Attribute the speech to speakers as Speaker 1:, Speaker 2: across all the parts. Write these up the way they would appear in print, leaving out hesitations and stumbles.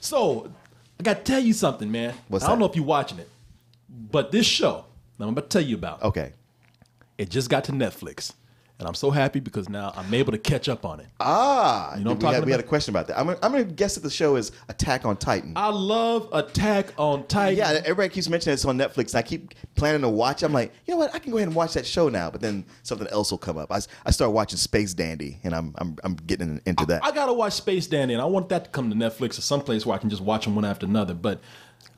Speaker 1: So, I got to tell you something, man.
Speaker 2: What's
Speaker 1: I don't
Speaker 2: that?
Speaker 1: know if you're watching it, but this show that I'm about to tell you about,
Speaker 2: Okay.
Speaker 1: it just got to Netflix. And I'm so happy because now I'm able to catch up on it.
Speaker 2: You know
Speaker 1: what I'm talking
Speaker 2: we had a
Speaker 1: about?
Speaker 2: question about that. I'm going to guess that the show is Attack on Titan.
Speaker 1: I love Attack on Titan.
Speaker 2: Yeah, everybody keeps mentioning it's on Netflix. And I keep planning to watch it. I'm like, you know what? I can go ahead and watch that show now. But then something else will come up. I start watching Space Dandy, and I'm getting into that.
Speaker 1: I gotta watch Space Dandy, and I want that to come to Netflix or someplace where I can just watch them one after another. But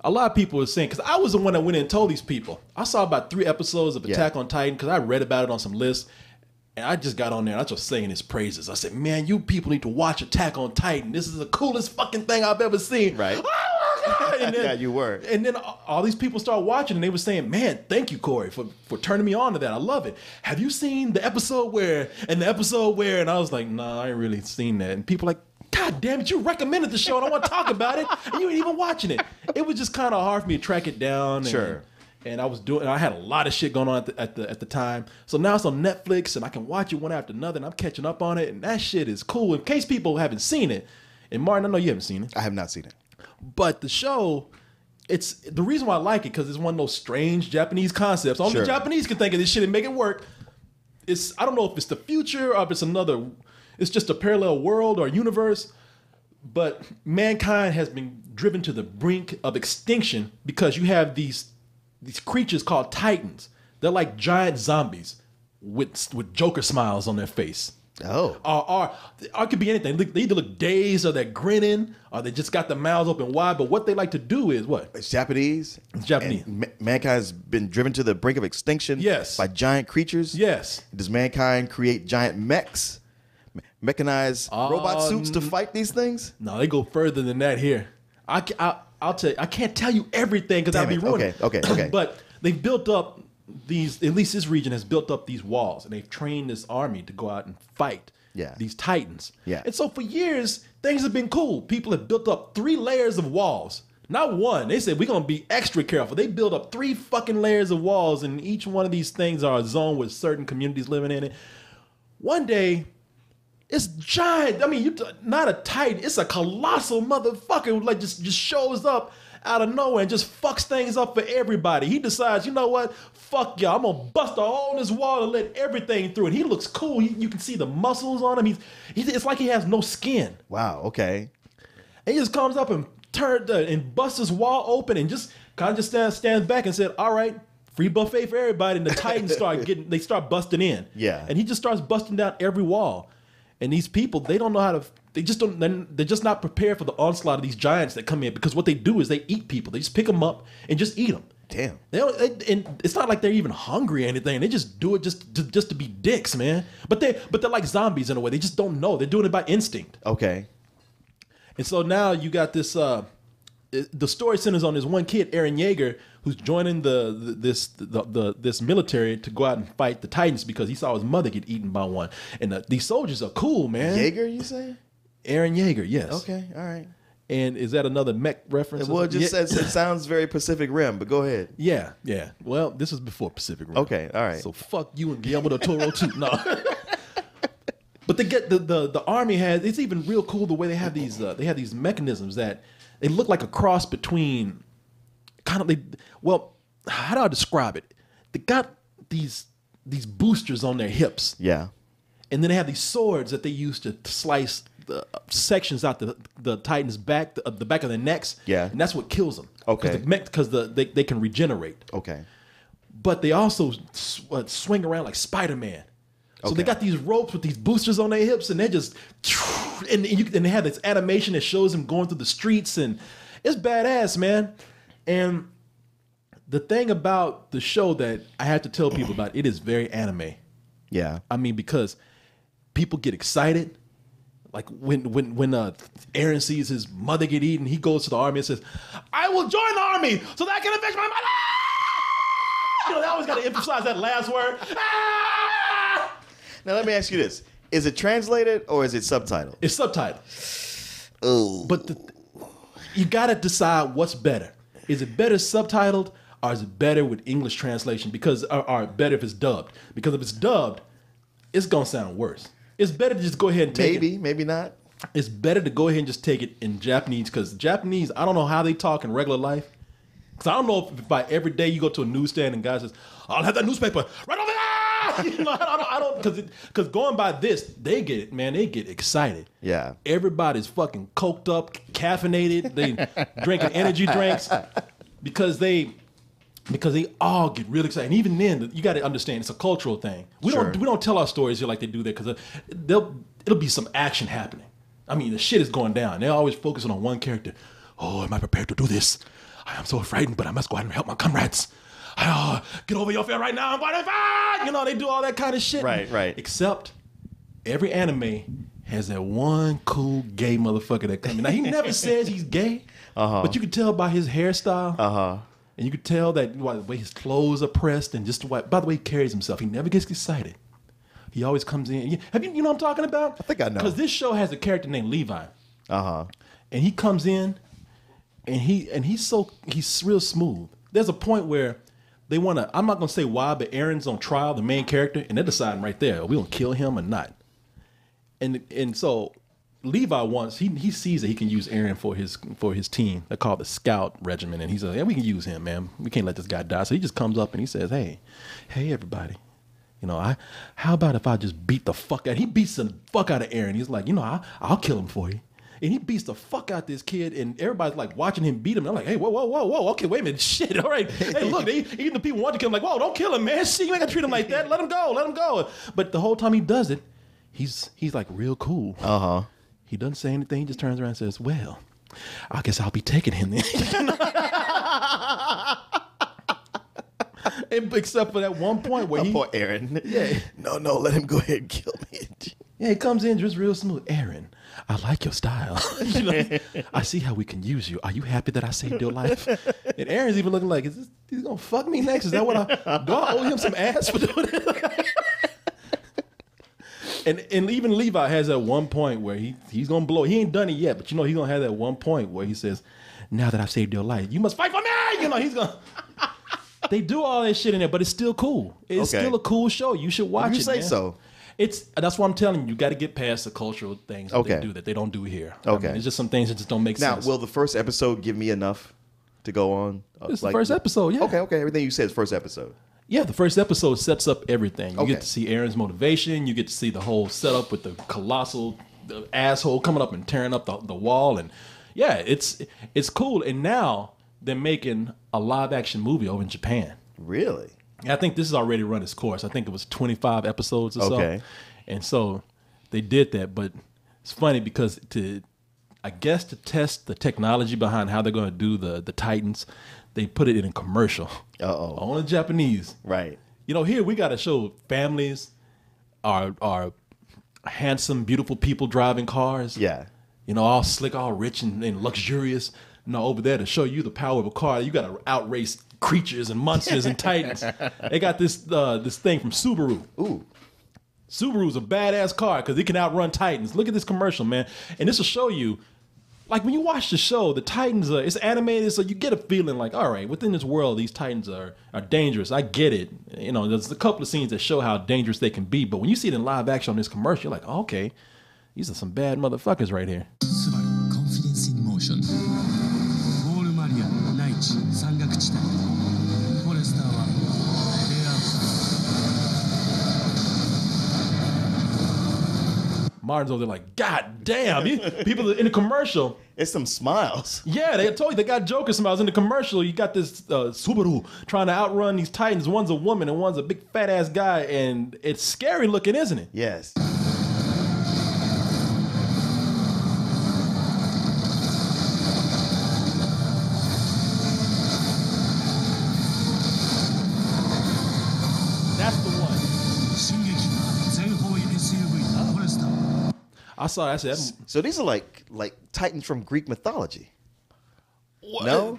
Speaker 1: a lot of people are saying, because I was the one that went in and told these people. I saw about 3 episodes of Attack on Titan because I read about it on some lists. And I just got on there and I was just saying his praises. I said, man, you people need to watch Attack on Titan. This is the coolest fucking thing I've ever seen.
Speaker 2: Right.
Speaker 1: Oh my God. And then,
Speaker 2: Yeah, you were.
Speaker 1: And then all these people started watching and they were saying, man, thank you, Korey, for turning me on to that. I love it. Have you seen the episode where, and I was like, nah, I ain't really seen that. And people like, God damn it, you recommended the show and I want to talk about it. And you ain't even watching it. It was just kind of hard for me to track it down.
Speaker 2: Sure.
Speaker 1: And I had a lot of shit going on at the time. So now it's on Netflix and I can watch it one after another and I'm catching up on it. And that shit is cool. In case people haven't seen it, and Martin, I know you haven't seen it.
Speaker 2: I have not seen it.
Speaker 1: But the show, it's the reason why I like it because it's one of those strange Japanese concepts. Only
Speaker 2: Sure.
Speaker 1: Japanese can think of this shit and make it work. I don't know if it's the future or if it's just a parallel world or universe. But mankind has been driven to the brink of extinction because you have these creatures called Titans. They're like giant zombies with Joker smiles on their face.
Speaker 2: Oh.
Speaker 1: Or it could be anything. They either look dazed or they're grinning or they just got their mouths open wide. But what they like to do is what?
Speaker 2: It's Japanese.
Speaker 1: It's Japanese.
Speaker 2: And mankind has been driven to the brink of extinction.
Speaker 1: Yes.
Speaker 2: By giant creatures.
Speaker 1: Yes.
Speaker 2: Does mankind create giant mechs? Mechanized robot suits to fight these things?
Speaker 1: No, they go further than that here. I'll tell you. I can't tell you everything because I'll be ruining it.
Speaker 2: Okay.
Speaker 1: But they've built up these, at least this region has built up these walls and they've trained this army to go out and fight these Titans.
Speaker 2: Yeah.
Speaker 1: And so for years, things have been cool. People have built up 3 layers of walls. Not one. They said, we're going to be extra careful. They built up 3 fucking layers of walls and each one of these things are a zone with certain communities living in it. One day, it's giant. I mean, not a Titan. It's a colossal motherfucker who like just shows up out of nowhere and just fucks things up for everybody. He decides, you know what? Fuck y'all. I'm going to bust a hole in this wall and let everything through. And he looks cool. You can see the muscles on him. It's like he has no skin.
Speaker 2: Wow, okay.
Speaker 1: And he just comes up and busts his wall open and just kind of just stands back and said, all right, free buffet for everybody. And the Titans start busting in.
Speaker 2: Yeah.
Speaker 1: And he just starts busting down every wall. And these people, they don't know how to, they're just not prepared for the onslaught of these giants that come in because what they do is they eat people. They just pick them up and just eat them.
Speaker 2: Damn.
Speaker 1: And it's not like they're even hungry or anything. They just do it just to be dicks, man. But they're like zombies in a way. They just don't know. They're doing it by instinct.
Speaker 2: Okay.
Speaker 1: And so now you got this, the story centers on this one kid, Eren Yeager, who's joining this military to go out and fight the Titans because he saw his mother get eaten by one. And these soldiers are cool, man.
Speaker 2: Yeager, you say?
Speaker 1: Eren Yeager, yes.
Speaker 2: Okay, all right.
Speaker 1: And is that another mech reference?
Speaker 2: Well, it sounds very Pacific Rim, but go ahead.
Speaker 1: Yeah. Well, this is before Pacific Rim.
Speaker 2: Okay, all right.
Speaker 1: So fuck you and Guillermo del Toro too. No. But they get the army has, it's even real cool the way they have these mechanisms that they look like a cross between how do I describe it? They got these boosters on their hips.
Speaker 2: Yeah.
Speaker 1: And then they have these swords that they use to slice the sections out the Titans' back, the back of their necks.
Speaker 2: Yeah.
Speaker 1: And that's what kills them.
Speaker 2: Okay.
Speaker 1: Because they can regenerate.
Speaker 2: Okay.
Speaker 1: But they also swing around like Spider-Man. So they got these ropes with these boosters on their hips, and they're just, and they have this animation that shows them going through the streets, and it's badass, man. And the thing about the show that I have to tell people about, it is very anime.
Speaker 2: Yeah.
Speaker 1: I mean, because people get excited. Like when Eren sees his mother get eaten, he goes to the army and says, I will join the army so that I can avenge my mother. You know, they always got to emphasize that last word.
Speaker 2: Now let me ask you this: is it translated or is it subtitled?
Speaker 1: It's subtitled.
Speaker 2: Oh,
Speaker 1: but you got to decide what's better. Is it better subtitled or is it better with English translation? Because or better if it's dubbed. Because if it's dubbed, it's gonna sound worse. It's better to just go ahead and take it.
Speaker 2: Maybe not.
Speaker 1: it's better to go ahead and just take it in Japanese, because Japanese, I don't know how they talk in regular life. Because I don't know if by every day you go to a newsstand and guy says, I'll have that newspaper right over there. You know, I don't, because going by this, they get it, man. They get excited.
Speaker 2: Yeah.
Speaker 1: Everybody's fucking coked up, caffeinated. They drinking energy drinks because they all get real excited. And even then, you got to understand, it's a cultural thing. We don't tell our stories here like they do there, because it'll be some action happening. I mean, the shit is going down. They're always focusing on one character. Oh, am I prepared to do this? I am so frightened, but I must go out and help my comrades. Get over your fear right now. I'm going to fight. You know, they do all that kind of shit.
Speaker 2: Right.
Speaker 1: Except every anime has that one cool gay motherfucker that comes in. Now, he never says he's gay, but you can tell by his hairstyle. And you could tell that by the way his clothes are pressed, and just by the way he carries himself. He never gets excited. He always comes in. You know what I'm talking about?
Speaker 2: I think I know.
Speaker 1: Because this show has a character named Levi. And he comes in, and he's real smooth. There's a point where they want to, I'm not going to say why, but Aaron's on trial, the main character, and they're deciding right there, are we going to kill him or not? And so Levi wants, he sees that he can use Aaron for his team. They're called the Scout Regiment, and he says, yeah, we can use him, man. We can't let this guy die. So he just comes up and he says, hey everybody, you know, how about if I just beat the fuck out? He beats the fuck out of Aaron. He's like, you know, I'll kill him for you. And he beats the fuck out this kid, and everybody's like watching him beat him. I'm like, hey, whoa, okay, wait a minute, shit, all right. Hey, look, even the people want to kill him, like, whoa, don't kill him, man. Shit, you ain't got to treat him like that. Let him go. But the whole time he does it, he's like real cool. He doesn't say anything. He just turns around and says, well, I guess I'll be taking him then. Except for that one point where
Speaker 2: poor Aaron.
Speaker 1: Yeah.
Speaker 2: No, let him go ahead and kill me.
Speaker 1: Yeah, he comes in just real smooth. Aaron, I like your style. You know, I see how we can use you. Are you happy that I saved your life? And Aaron's even looking like, he's gonna fuck me next? Is that what do I owe him some ass for doing it? And even Levi has that one point where he's gonna blow. He ain't done it yet, but you know he's gonna have that one point where he says, now that I've saved your life, you must fight for me. You know, he's gonna. They do all that shit in there, but it's still cool. It's still a cool show. You should watch it.
Speaker 2: You say so.
Speaker 1: That's what I'm telling you. You got to get past the cultural things that they don't do here.
Speaker 2: Okay.
Speaker 1: I mean, it's just some things that just don't make sense.
Speaker 2: Now, will the first episode give me enough to go on?
Speaker 1: It's the first episode, yeah.
Speaker 2: Okay. Everything you said is first episode.
Speaker 1: Yeah, the first episode sets up everything. You get to see Aaron's motivation. You get to see the whole setup with the colossal asshole coming up and tearing up the wall. And yeah, it's cool. And now they're making a live action movie over in Japan.
Speaker 2: Really?
Speaker 1: I think this has already run its course. I think it was 25 episodes or so. And so they did that. But it's funny because to test the technology behind how they're going to do the Titans, they put it in a commercial. Only Japanese.
Speaker 2: Right.
Speaker 1: You know, here we got to show families are handsome, beautiful people driving cars.
Speaker 2: Yeah.
Speaker 1: You know, all slick, all rich and luxurious. No, over there to show you the power of a car, you got to outrace creatures and monsters and titans. They got this thing from Subaru.
Speaker 2: Ooh.
Speaker 1: Subaru's a badass car because it can outrun titans. Look at this commercial, man. And this will show you, like when you watch the show, the titans it's animated, so you get a feeling like, all right, within this world, these titans are dangerous. I get it. You know, there's a couple of scenes that show how dangerous they can be, but when you see it in live action on this commercial, you're like, oh, okay, these are some bad motherfuckers right here.
Speaker 3: Confidence in motion.
Speaker 1: Martin's over there like, God damn. People in the commercial.
Speaker 2: It's some smiles.
Speaker 1: Yeah, they told you they got Joker smiles. In the commercial, you got this Subaru trying to outrun these titans. One's a woman and one's a big fat ass guy. And it's scary looking, isn't it?
Speaker 2: Yes.
Speaker 1: That's the one. I saw that. I said,
Speaker 2: so these are like titans from Greek mythology.
Speaker 1: what?
Speaker 2: No?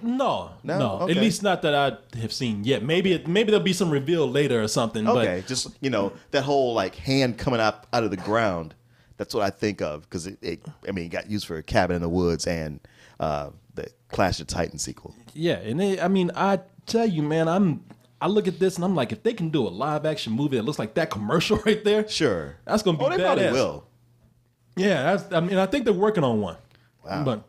Speaker 1: No.
Speaker 2: Okay.
Speaker 1: At least not that I have seen yet. Maybe there'll be some reveal later or something.
Speaker 2: Okay,
Speaker 1: But
Speaker 2: just that whole like hand coming up out of the ground. That's what I think of because it got used for a Cabin in the Woods and the Clash of Titans sequel.
Speaker 1: yeah, and I tell you, man, I look at this and I'm like, if they can do a live action movie that looks like that commercial right there,
Speaker 2: Sure,
Speaker 1: that's gonna be
Speaker 2: they
Speaker 1: badass.
Speaker 2: probably will.
Speaker 1: Yeah, I mean, I think they're working on one.
Speaker 2: Wow.
Speaker 1: But